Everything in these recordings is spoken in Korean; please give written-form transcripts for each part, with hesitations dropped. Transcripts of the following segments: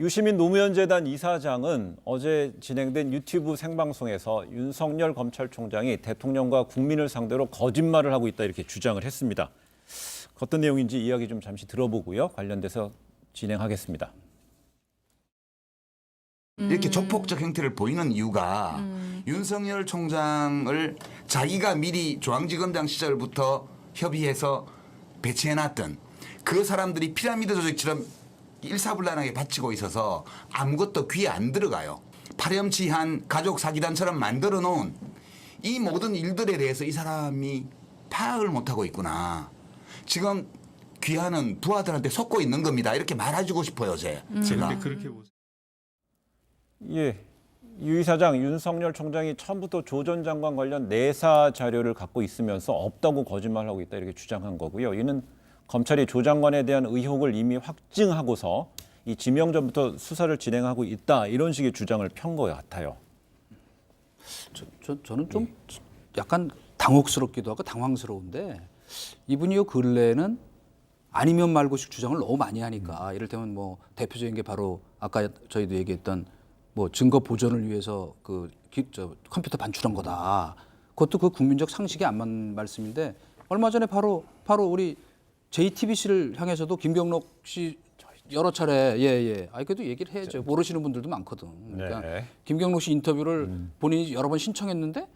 유시민 노무현재단 이사장은 어제 진행된 유튜브 생방송에서 윤석열 검찰총장이 대통령과 국민을 상대로 거짓말을 하고 있다 이렇게 주장을 했습니다. 어떤 내용인지 이야기 좀 잠시 들어보고요. 관련돼서 진행하겠습니다. 이렇게 조폭적 형태를 보이는 이유가 윤석열 총장을 자기가 미리 중앙지검장 시절부터 협의해서 배치해놨던 그 사람들이 피라미드 조직처럼 일사불란하게 바치고 있어서 아무것도 귀에 안 들어가요. 파렴치한 가족 사기단처럼 만들어 놓은 이 모든 일들에 대해서 이 사람이 파악을 못하고 있구나. 지금 귀하는 부하들한테 속고 있는 겁니다. 이렇게 말해주고 싶어요, 제가. 그렇게 보세요. 예, 유 이사장, 윤석열 총장이 처음부터 조 전 장관 관련 내사 자료를 갖고 있으면서 없다고 거짓말하고 있다 이렇게 주장한 거고요. 이는 검찰이 조 장관에 대한 의혹을 이미 확증하고서 이 지명 전부터 수사를 진행하고 있다 이런 식의 주장을 편 것 같아요. 저는 좀 약간 당혹스럽기도 하고 당황스러운데 이분이 요 근래에는 아니면 말고식 주장을 너무 많이 하니까 이를테면 뭐 대표적인 게 바로 아까 저희도 얘기했던 뭐 증거 보존을 위해서 컴퓨터 반출한 거다. 그것도 그 국민적 상식이 안 맞는 말씀인데 얼마 전에 바로 우리 JTBC를 향해서도 김경록 씨 여러 차례 그래도 얘기를 해야죠. 모르시는 분들도 많거든. 그러니까 네. 김경록 씨 인터뷰를 본인이 여러 번 신청했는데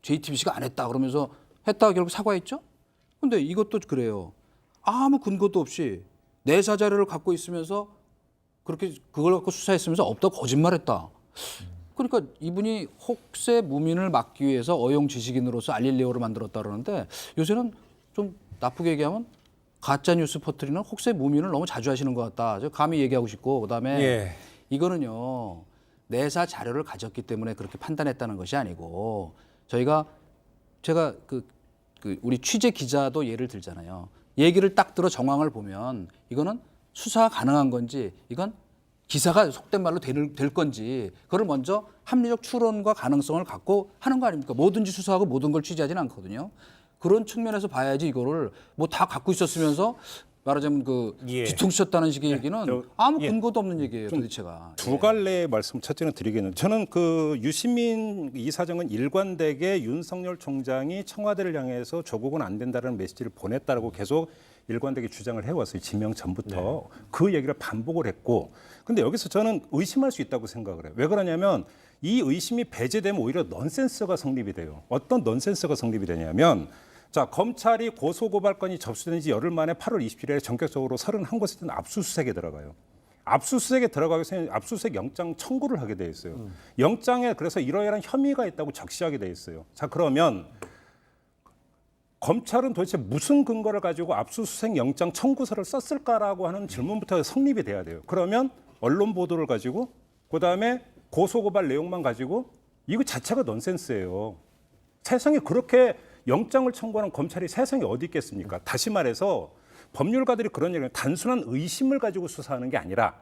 JTBC가 안 했다 그러면서 했다가 결국 사과했죠. 근데 이것도 그래요. 아무 근거도 없이 내사 자료를 갖고 있으면서 그렇게 그걸 갖고 수사했으면서 없다고 거짓말했다. 그러니까 이분이 혹세 무민을 막기 위해서 어용 지식인으로서 알릴레오를 만들었다 그러는데 요새는 좀 나쁘게 얘기하면 가짜 뉴스 퍼뜨리는 혹세 무민을 너무 자주 하시는 것 같다. 저 감히 얘기하고 싶고 그다음에 이거는요 내사 자료를 가졌기 때문에 그렇게 판단했다는 것이 아니고 제가 우리 취재 기자도 예를 들잖아요. 얘기를 딱 들어 정황을 보면 이거는 수사 가능한 건지 이건 기사가 속된 말로 될 건지 그걸 먼저 합리적 추론과 가능성을 갖고 하는 거 아닙니까? 뭐든지 수사하고 모든 걸 취재하지는 않거든요. 그런 측면에서 봐야지 이거를 뭐 다 갖고 있었으면서 말하자면 뒤통수쳤다는 식의 얘기는 아무 근거도 없는 얘기예요, 도대체가. 두 갈래의 말씀 첫째는 드리겠는데 저는 그 유시민 이사장은 일관되게 윤석열 총장이 청와대를 향해서 조국은 안 된다는 메시지를 보냈다라고 계속 일관되게 주장을 해왔어요. 지명 전부터. 그 얘기를 반복을 했고 근데 여기서 저는 의심할 수 있다고 생각을 해요. 왜 그러냐면 이 의심이 배제되면 오히려 넌센스가 성립이 돼요. 어떤 넌센스가 성립이 되냐면 자, 검찰이 고소고발건이 접수된 지 열흘 만에 8월 27일에 전격적으로 31곳에 든 압수수색에 들어가요. 압수수색에 들어가기 위해서 압수수색 영장 청구를 하게 돼 있어요. 영장에 그래서 이러이러한 혐의가 있다고 적시하게 돼 있어요. 자, 그러면 검찰은 도대체 무슨 근거를 가지고 압수수색 영장 청구서를 썼을까라고 하는 질문부터 성립이 돼야 돼요. 그러면 언론 보도를 가지고 그다음에 고소고발 내용만 가지고 이거 자체가 넌센스예요. 세상에 그렇게 영장을 청구하는 검찰이 세상에 어디 있겠습니까? 다시 말해서 법률가들이 그런 얘기를 단순한 의심을 가지고 수사하는 게 아니라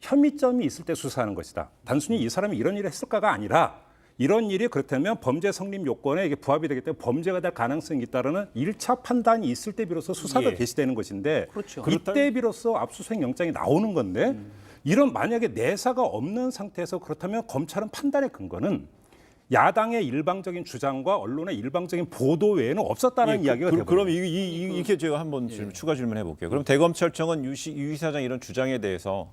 혐의점이 있을 때 수사하는 것이다. 단순히 이 사람이 이런 일을 했을까가 아니라 이런 일이 그렇다면 범죄 성립 요건에 이게 부합이 되기 때문에 범죄가 될 가능성이 있다는 1차 판단이 있을 때 비로소 수사가 개시되는 것인데 그렇죠. 이때 비로소 압수수색 영장이 나오는 건데 이런 만약에 내사가 없는 상태에서 그렇다면 검찰은 판단의 근거는 야당의 일방적인 주장과 언론의 일방적인 보도 외에는 없었다는 이야기가 되거든요. 그럼 이렇게 제가 한번 추가 질문해 볼게요. 그럼 대검찰청은 유 이사장 이런 주장에 대해서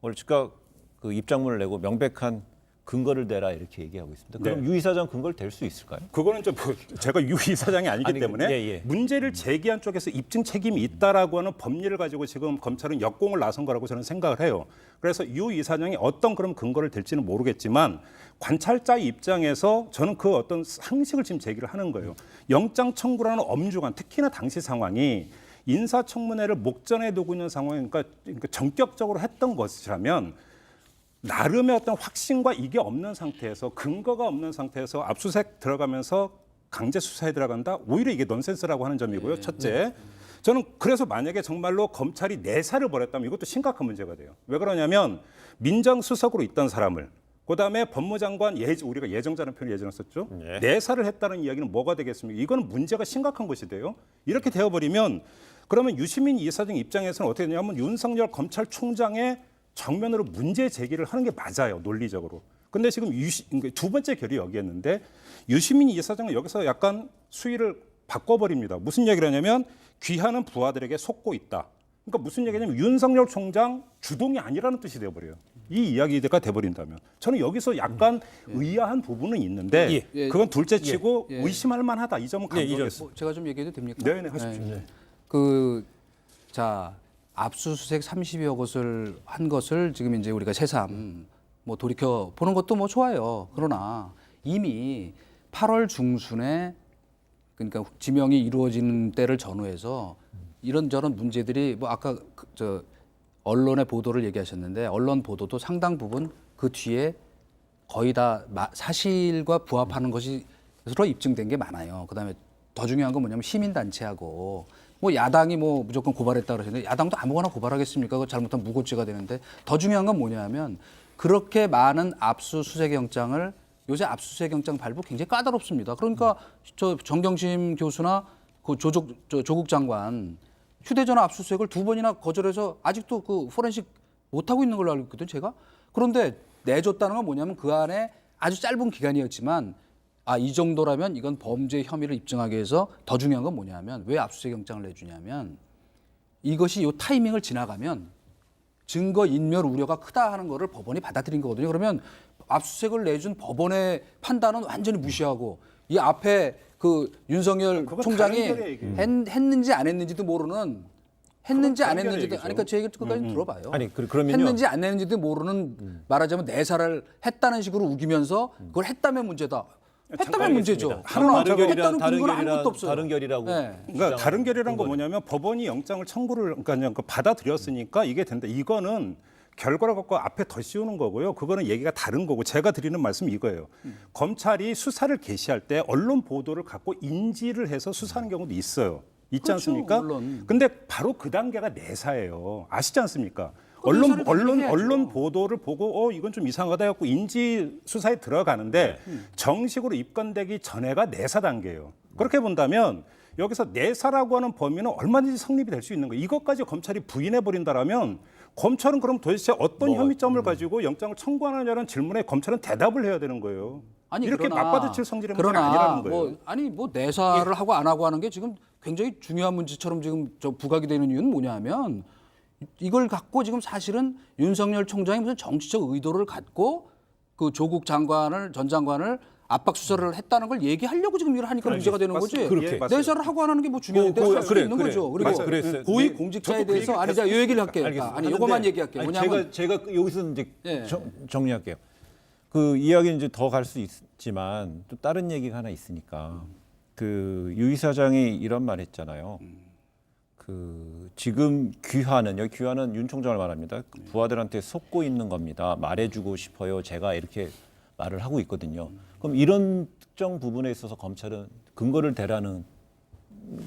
오늘 즉각 그 입장문을 내고 명백한 근거를 내라 이렇게 얘기하고 있습니다. 그럼 유 이사장 근거를 댈 수 있을까요? 그거는 좀 제가 유 이사장이 아니기 때문에 문제를 제기한 쪽에서 입증 책임이 있다라고 하는 법리를 가지고 지금 검찰은 역공을 나선 거라고 저는 생각을 해요. 그래서 유 이사장이 어떤 그런 근거를 댈지는 모르겠지만 관찰자의 입장에서 저는 그 어떤 상식을 지금 제기를 하는 거예요. 영장 청구라는 엄중한 특히나 당시 상황이 인사청문회를 목전에 두고 있는 상황이니까 전격적으로 했던 것이라면 나름의 어떤 확신과 이게 없는 상태에서 근거가 없는 상태에서 압수수색 들어가면서 강제 수사에 들어간다. 오히려 이게 넌센스라고 하는 점이고요. 첫째. 저는 그래서 만약에 정말로 검찰이 내사를 벌였다면 이것도 심각한 문제가 돼요. 왜 그러냐면 민정수석으로 있던 사람을 그다음에 법무장관 우리가 예정자라는 표현을 예전에 썼죠. 내사를 했다는 이야기는 뭐가 되겠습니까? 이거는 문제가 심각한 것이 돼요. 이렇게 되어버리면 그러면 유시민 이사장 입장에서는 어떻게 되냐면 윤석열 검찰총장의 정면으로 문제 제기를 하는 게 맞아요, 논리적으로. 근데 지금 두 번째 결이 여기였는데 유시민 이사장은 여기서 약간 수위를 바꿔버립니다. 무슨 얘기를 하냐면 귀하는 부하들에게 속고 있다. 그러니까 무슨 얘기냐면 윤석열 총장 주동이 아니라는 뜻이 되어버려요. 이 이야기가 돼버린다면 저는 여기서 약간 의아한 부분은 있는데 그건 둘째치고 의심할 만하다. 이 점은 강조하겠습니다. 뭐 제가 좀 얘기해도 됩니까? 네네 하십시오. 자 압수수색 30여 곳을 한 것을 지금 이제 우리가 새삼 뭐 돌이켜 보는 것도 뭐 좋아요. 그러나 이미 8월 중순에 그러니까 지명이 이루어지는 때를 전후해서 이런저런 문제들이 뭐 아까 저 언론의 보도를 얘기하셨는데 언론 보도도 상당 부분 그 뒤에 거의 다 사실과 부합하는 것이 서로 입증된 게 많아요. 그다음에 더 중요한 건 뭐냐면 시민단체하고 뭐 야당이 뭐 무조건 고발했다 그러시는데 야당도 아무거나 고발하겠습니까? 그거 잘못하면 무고죄가 되는데 더 중요한 건 뭐냐면 그렇게 많은 압수수색영장을 요새 압수수색영장 발부 굉장히 까다롭습니다. 그러니까 저 정경심 교수나 그 조국 장관 휴대전화 압수수색을 2번이나 거절해서 아직도 그 포렌식 못 하고 있는 걸로 알고 있거든요, 제가. 그런데 내줬다는 건 뭐냐면 그 안에 아주 짧은 기간이었지만 이 정도라면 이건 범죄 혐의를 입증하기 위해서 더 중요한 건 뭐냐면 왜 압수수색영장을 내주냐면 이것이 이 타이밍을 지나가면 증거 인멸 우려가 크다 하는 거를 법원이 받아들인 거거든요. 그러면 압수수색을 내준 법원의 판단은 완전히 무시하고 이 앞에 그 윤석열 총장이 했는지 안 했는지도 모르는 했는지 안 했는지도 그러니까 제 얘기 끝까지 들어봐요. 아니 그러면요. 했는지 안 했는지도 모르는 말하자면 내사를 했다는 식으로 우기면서 그걸 했다면 문제다. 했다면 문제죠. 다른 결이라고. 네. 그러니까 다른 결이란 건 뭐냐면 법원이 영장을 청구를 그러니까 받아들였으니까 이게 된다. 이거는 결과를 갖고 앞에 더 씌우는 거고요. 그거는 얘기가 다른 거고 제가 드리는 말씀이 이거예요. 검찰이 수사를 개시할 때 언론 보도를 갖고 인지를 해서 수사하는 경우도 있어요. 있지 그렇죠, 않습니까? 물론. 근데 바로 그 단계가 내사예요. 아시지 않습니까? 언론 보도를 보고 이건 좀 이상하다 해갖고 인지 수사에 들어가는데 정식으로 입건되기 전에가 내사 단계예요. 그렇게 본다면 여기서 내사라고 하는 범위는 얼마든지 성립이 될 수 있는 거예요. 이것까지 검찰이 부인해 버린다라면 검찰은 그럼 도대체 어떤 혐의점을 가지고 영장을 청구하느냐는 질문에 검찰은 대답을 해야 되는 거예요. 아니, 이렇게 그러나, 맞받아칠 성질의 문제가 아니라는 거예요. 뭐 내사를 하고 안 하고 하는 게 지금 굉장히 중요한 문제처럼 지금 부각이 되는 이유는 뭐냐면 이걸 갖고 지금 사실은 윤석열 총장이 무슨 정치적 의도를 갖고 그 조국 장관을 전 장관을 압박 수사를 했다는 걸 얘기하려고 지금 이걸 하니까 문제가 되는 거지. 그렇게. 내사를 하고 안 하는 게 뭐 중요한데 할 수도 있는 거죠. 그리고 고위 공직자에 대해서 아니 제가 이 얘기를 할게요. 아니 요것만 얘기할게요. 뭐냐면 제가 여기서 이제 정리할게요. 그 이야기는 이제 더 갈 수 있지만 또 다른 얘기가 하나 있으니까 그 유 이사장이 이런 말 했잖아요. 그 지금 여기 귀하는 윤 총장을 말합니다. 그 부하들한테 속고 있는 겁니다. 말해주고 싶어요. 제가 이렇게 말을 하고 있거든요. 그럼 이런 특정 부분에 있어서 검찰은 근거를 대라는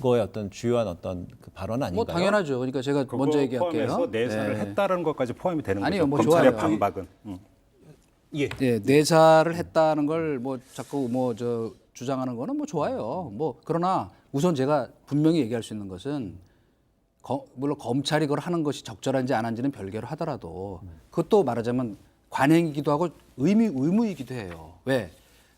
거에 어떤 주요한 어떤 그 발언 아닌가요? 뭐 당연하죠. 그러니까 제가 먼저 얘기할게요. 포함해서 내사를 했다는 것까지 포함이 되는 아니요, 거죠. 뭐 검찰의 좋아요. 반박은. 내사를 했다는 걸 뭐 자꾸 주장하는 거는 뭐 좋아요. 뭐 그러나 우선 제가 분명히 얘기할 수 있는 것은 물론 검찰이 그걸 하는 것이 적절한지 안 한지는 별개로 하더라도 그것도 말하자면 관행이기도 하고 의무이기도 해요. 왜?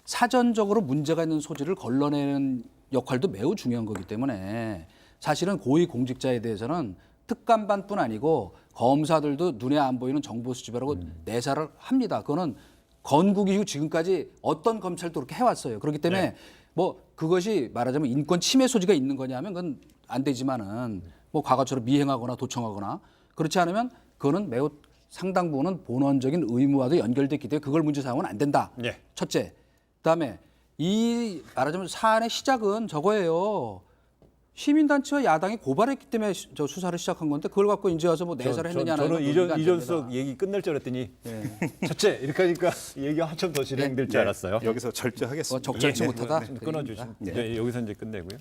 사전적으로 문제가 있는 소지를 걸러내는 역할도 매우 중요한 거기 때문에 사실은 고위 공직자에 대해서는 특감반뿐 아니고 검사들도 눈에 안 보이는 정보 수집이라고 내사를 합니다. 그거는 건국 이후 지금까지 어떤 검찰도 그렇게 해왔어요. 그렇기 때문에 뭐 그것이 말하자면 인권 침해 소지가 있는 거냐면 그건 안 되지만은 뭐 과거처럼 미행하거나 도청하거나 그렇지 않으면 그거는 매우 상당 부분은 본원적인 의무와도 연결됐기 때문에 그걸 문제 삼으면 안 된다. 첫째. 그다음에 이 말하자면 사안의 시작은 저거예요. 시민단체와 야당이 고발했기 때문에 저 수사를 시작한 건데 그걸 갖고 이제 와서 뭐 내사를 했느냐 안 했느냐. 저는 이전석 얘기 끝낼 줄 알았더니 첫째 이렇게 하니까 얘기가 한참 더 진행될 줄 알았어요. 여기서 절제하겠습니다. 적절치 못하다. 끊어주시면 여기서 이제 끝내고요.